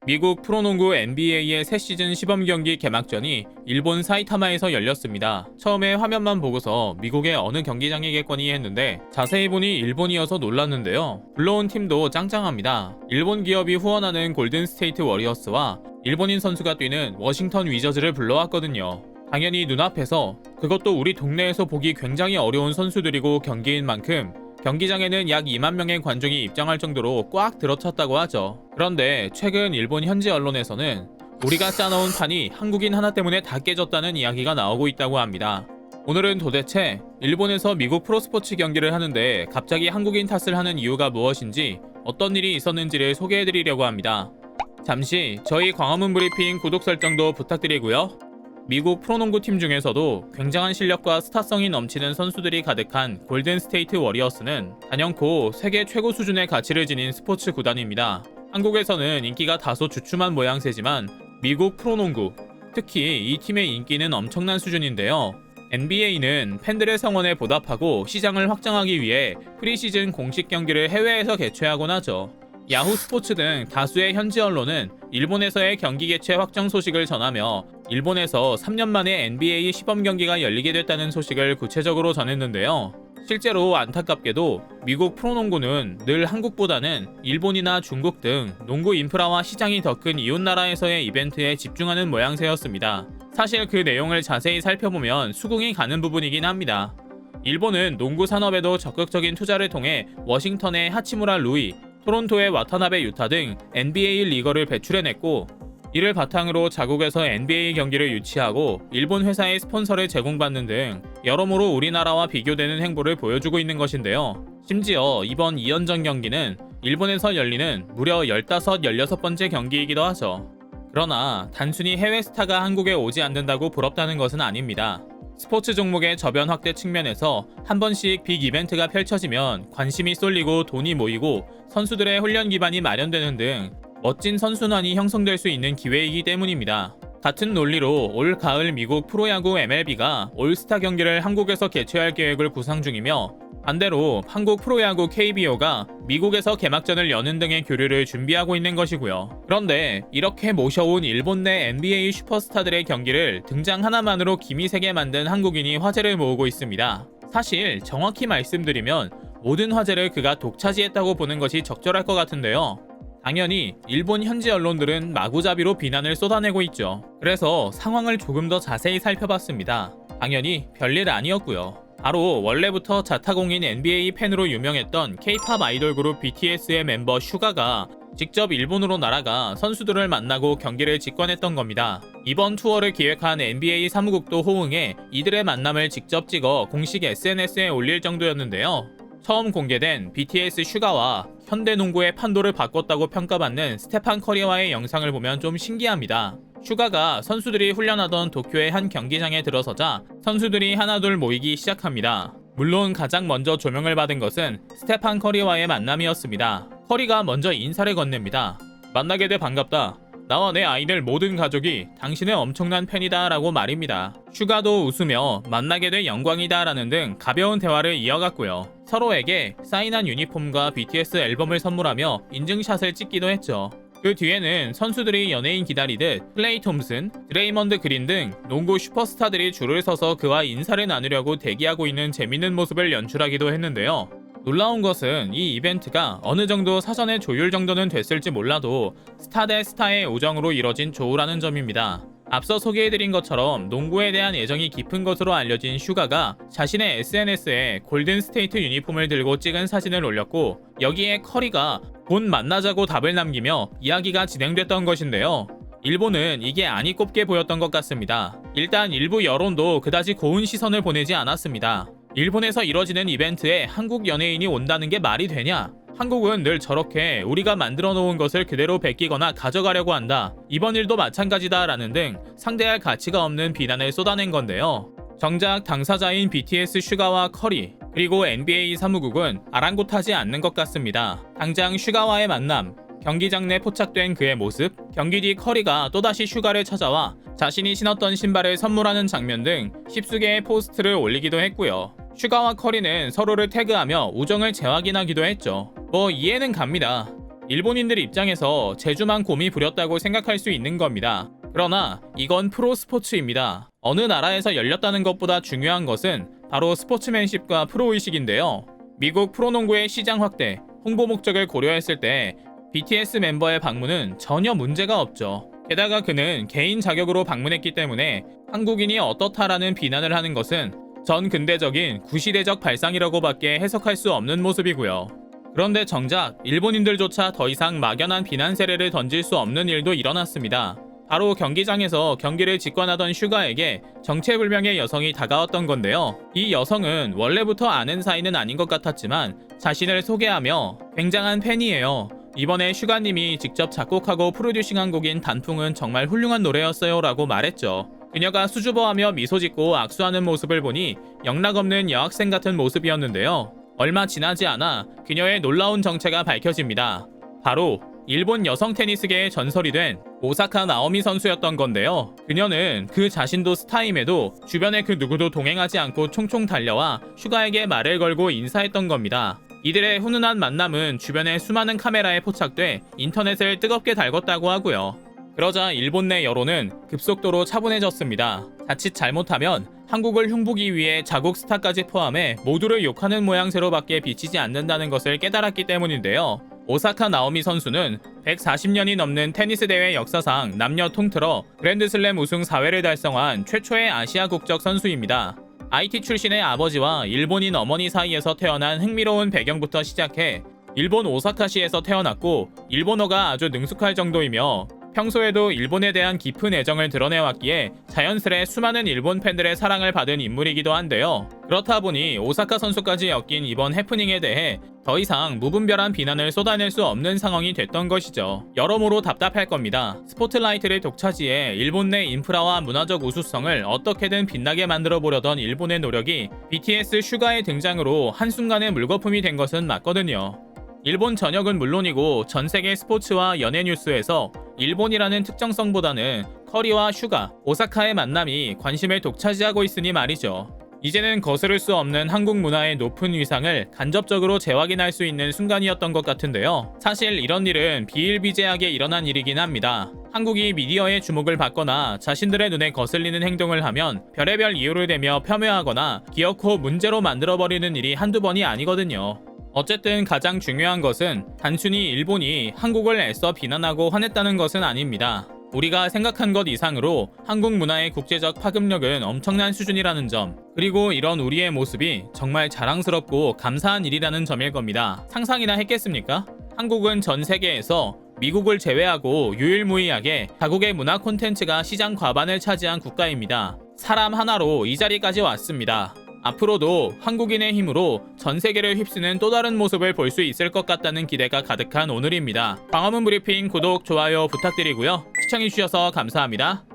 미국 프로농구 NBA의 새 시즌 시범 경기 개막전이 일본 사이타마에서 열렸습니다. 처음에 화면만 보고서 미국의 어느 경기장이겠거니 했는데 자세히 보니 일본이어서 놀랐는데요. 불러온 팀도 짱짱합니다. 일본 기업이 후원하는 골든스테이트 워리어스와 일본인 선수가 뛰는 워싱턴 위저즈를 불러왔거든요. 당연히 눈앞에서, 그것도 우리 동네에서 보기 굉장히 어려운 선수들이고 경기인 만큼 경기장에는 약 2만 명의 관중이 입장할 정도로 꽉 들어찼다고 하죠. 그런데 최근 일본 현지 언론에서는 우리가 짜놓은 판이 한국인 하나 때문에 다 깨졌다는 이야기가 나오고 있다고 합니다. 오늘은 도대체 일본에서 미국 프로스포츠 경기를 하는데 갑자기 한국인 탓을 하는 이유가 무엇인지, 어떤 일이 있었는지를 소개해드리려고 합니다. 잠시 저희 광화문 브리핑 구독 설정도 부탁드리고요. 미국 프로농구 팀 중에서도 굉장한 실력과 스타성이 넘치는 선수들이 가득한 골든스테이트 워리어스는 단연코 세계 최고 수준의 가치를 지닌 스포츠 구단입니다. 한국에서는 인기가 다소 주춤한 모양새지만 미국 프로농구, 특히 이 팀의 인기는 엄청난 수준인데요. NBA는 팬들의 성원에 보답하고 시장을 확장하기 위해 프리시즌 공식 경기를 해외에서 개최하곤 하죠. 야후 스포츠 등 다수의 현지 언론은 일본에서의 경기 개최 확정 소식을 전하며 일본에서 3년 만에 NBA 시범 경기가 열리게 됐다는 소식을 구체적으로 전했는데요. 실제로 안타깝게도 미국 프로농구는 늘 한국보다는 일본이나 중국 등 농구 인프라와 시장이 더 큰 이웃나라에서의 이벤트에 집중하는 모양새였습니다. 사실 그 내용을 자세히 살펴보면 수긍이 가는 부분이긴 합니다. 일본은 농구 산업에도 적극적인 투자를 통해 워싱턴의 하치무라 루이, 토론토의 와타나베 유타 등 NBA 리거를 배출해냈고, 이를 바탕으로 자국에서 NBA 경기를 유치하고 일본 회사의 스폰서를 제공받는 등 여러모로 우리나라와 비교되는 행보를 보여주고 있는 것인데요. 심지어 이번 2연전 경기는 일본에서 열리는 무려 15, 16번째 경기이기도 하죠. 그러나 단순히 해외 스타가 한국에 오지 않는다고 부럽다는 것은 아닙니다. 스포츠 종목의 저변 확대 측면에서 한 번씩 빅 이벤트가 펼쳐지면 관심이 쏠리고 돈이 모이고 선수들의 훈련 기반이 마련되는 등 멋진 선순환이 형성될 수 있는 기회이기 때문입니다. 같은 논리로 올 가을 미국 프로야구 MLB가 올스타 경기를 한국에서 개최할 계획을 구상 중이며, 반대로 한국 프로야구 KBO가 미국에서 개막전을 여는 등의 교류를 준비하고 있는 것이고요. 그런데 이렇게 모셔온 일본 내 NBA 슈퍼스타들의 경기를 등장 하나만으로 기미 세게 만든 한국인이 화제를 모으고 있습니다. 사실 정확히 말씀드리면 모든 화제를 그가 독차지했다고 보는 것이 적절할 것 같은데요. 당연히 일본 현지 언론들은 마구잡이로 비난을 쏟아내고 있죠. 그래서 상황을 조금 더 자세히 살펴봤습니다. 당연히 별일 아니었고요. 바로 원래부터 자타공인 NBA 팬으로 유명했던 K-팝 아이돌 그룹 BTS의 멤버 슈가가 직접 일본으로 날아가 선수들을 만나고 경기를 직관했던 겁니다. 이번 투어를 기획한 NBA 사무국도 호응해 이들의 만남을 직접 찍어 공식 SNS에 올릴 정도였는데요. 처음 공개된 BTS 슈가와 현대농구의 판도를 바꿨다고 평가받는 스테판 커리와의 영상을 보면 좀 신기합니다. 슈가가 선수들이 훈련하던 도쿄의 한 경기장에 들어서자 선수들이 하나둘 모이기 시작합니다. 물론 가장 먼저 조명을 받은 것은 스테판 커리와의 만남이었습니다. 커리가 먼저 인사를 건넵니다. 만나게 돼 반갑다. 나와 내 아이들 모든 가족이 당신의 엄청난 팬이다 라고 말입니다. 슈가도 웃으며 만나게 돼 영광이다 라는 등 가벼운 대화를 이어갔고요. 서로에게 사인한 유니폼과 BTS 앨범을 선물하며 인증샷을 찍기도 했죠. 그 뒤에는 선수들이 연예인 기다리듯 클레이 톰슨, 드레이먼드 그린 등 농구 슈퍼스타들이 줄을 서서 그와 인사를 나누려고 대기하고 있는 재밌는 모습을 연출하기도 했는데요. 놀라운 것은 이 이벤트가 어느 정도 사전에 조율 정도는 됐을지 몰라도 스타 대 스타의 우정으로 이뤄진 조우라는 점입니다. 앞서 소개해드린 것처럼 농구에 대한 애정이 깊은 것으로 알려진 슈가가 자신의 SNS에 골든스테이트 유니폼을 들고 찍은 사진을 올렸고, 여기에 커리가 곧 만나자고 답을 남기며 이야기가 진행됐던 것인데요. 일본은 이게 아니 꼽게 보였던 것 같습니다. 일단 일부 여론도 그다지 고운 시선을 보내지 않았습니다. 일본에서 이뤄지는 이벤트에 한국 연예인이 온다는 게 말이 되냐? 한국은 늘 저렇게 우리가 만들어 놓은 것을 그대로 베끼거나 가져가려고 한다. 이번 일도 마찬가지다 라는 등 상대할 가치가 없는 비난을 쏟아낸 건데요. 정작 당사자인 BTS 슈가와 커리, 그리고 NBA 사무국은 아랑곳하지 않는 것 같습니다. 당장 슈가와의 만남, 경기장 내 포착된 그의 모습, 경기 뒤 커리가 또다시 슈가를 찾아와 자신이 신었던 신발을 선물하는 장면 등 십수개의 포스트를 올리기도 했고요. 슈가와 커리는 서로를 태그하며 우정을 재확인하기도 했죠. 뭐 이해는 갑니다. 일본인들 입장에서 제주만 곰이 부렸다고 생각할 수 있는 겁니다. 그러나 이건 프로 스포츠입니다. 어느 나라에서 열렸다는 것보다 중요한 것은 바로 스포츠맨십과 프로의식인데요. 미국 프로농구의 시장 확대, 홍보 목적을 고려했을 때 BTS 멤버의 방문은 전혀 문제가 없죠. 게다가 그는 개인 자격으로 방문했기 때문에 한국인이 어떻다라는 비난을 하는 것은 전 근대적인 구시대적 발상이라고밖에 해석할 수 없는 모습이고요. 그런데 정작 일본인들조차 더 이상 막연한 비난 세례를 던질 수 없는 일도 일어났습니다. 바로 경기장에서 경기를 직관하던 슈가에게 정체불명의 여성이 다가왔던 건데요. 이 여성은 원래부터 아는 사이는 아닌 것 같았지만 자신을 소개하며 굉장한 팬이에요. 이번에 슈가님이 직접 작곡하고 프로듀싱한 곡인 단풍은 정말 훌륭한 노래였어요 라고 말했죠. 그녀가 수줍어하며 미소 짓고 악수하는 모습을 보니 영락없는 여학생 같은 모습이었는데요. 얼마 지나지 않아 그녀의 놀라운 정체가 밝혀집니다. 바로 일본 여성 테니스계의 전설이 된 오사카 나오미 선수였던 건데요. 그녀는 그 자신도 스타임에도 주변에 그 누구도 동행하지 않고 총총 달려와 슈가에게 말을 걸고 인사했던 겁니다. 이들의 훈훈한 만남은 주변의 수많은 카메라에 포착돼 인터넷을 뜨겁게 달궜다고 하고요. 그러자 일본 내 여론은 급속도로 차분해졌습니다. 자칫 잘못하면 한국을 흉보기 위해 자국 스타까지 포함해 모두를 욕하는 모양새로밖에 비치지 않는다는 것을 깨달았기 때문인데요. 오사카 나오미 선수는 140년이 넘는 테니스 대회 역사상 남녀 통틀어 그랜드슬램 우승 4회를 달성한 최초의 아시아 국적 선수입니다. IT 출신의 아버지와 일본인 어머니 사이에서 태어난 흥미로운 배경부터 시작해 일본 오사카시에서 태어났고 일본어가 아주 능숙할 정도이며 평소에도 일본에 대한 깊은 애정을 드러내왔기에 자연스레 수많은 일본 팬들의 사랑을 받은 인물이기도 한데요. 그렇다 보니 오사카 선수까지 엮인 이번 해프닝에 대해 더 이상 무분별한 비난을 쏟아낼 수 없는 상황이 됐던 것이죠. 여러모로 답답할 겁니다. 스포트라이트를 독차지해 일본 내 인프라와 문화적 우수성을 어떻게든 빛나게 만들어 보려던 일본의 노력이 BTS 슈가의 등장으로 한순간에 물거품이 된 것은 맞거든요. 일본 전역은 물론이고 전 세계 스포츠와 연예 뉴스에서 일본이라는 특정성보다는 커리와 슈가, 오사카의 만남이 관심을 독차지하고 있으니 말이죠. 이제는 거스를 수 없는 한국 문화의 높은 위상을 간접적으로 재확인할 수 있는 순간이었던 것 같은데요. 사실 이런 일은 비일비재하게 일어난 일이긴 합니다. 한국이 미디어의 주목을 받거나 자신들의 눈에 거슬리는 행동을 하면 별의별 이유를 대며 폄훼하거나 기어코 문제로 만들어버리는 일이 한두 번이 아니거든요. 어쨌든 가장 중요한 것은 단순히 일본이 한국을 애써 비난하고 화냈다는 것은 아닙니다. 우리가 생각한 것 이상으로 한국 문화의 국제적 파급력은 엄청난 수준이라는 점, 그리고 이런 우리의 모습이 정말 자랑스럽고 감사한 일이라는 점일 겁니다. 상상이나 했겠습니까? 한국은 전 세계에서 미국을 제외하고 유일무이하게 자국의 문화 콘텐츠가 시장 과반을 차지한 국가입니다. 사람 하나로 이 자리까지 왔습니다. 앞으로도 한국인의 힘으로 전 세계를 휩쓰는 또 다른 모습을 볼 수 있을 것 같다는 기대가 가득한 오늘입니다. 광화문 브리핑 구독, 좋아요 부탁드리고요. 시청해주셔서 감사합니다.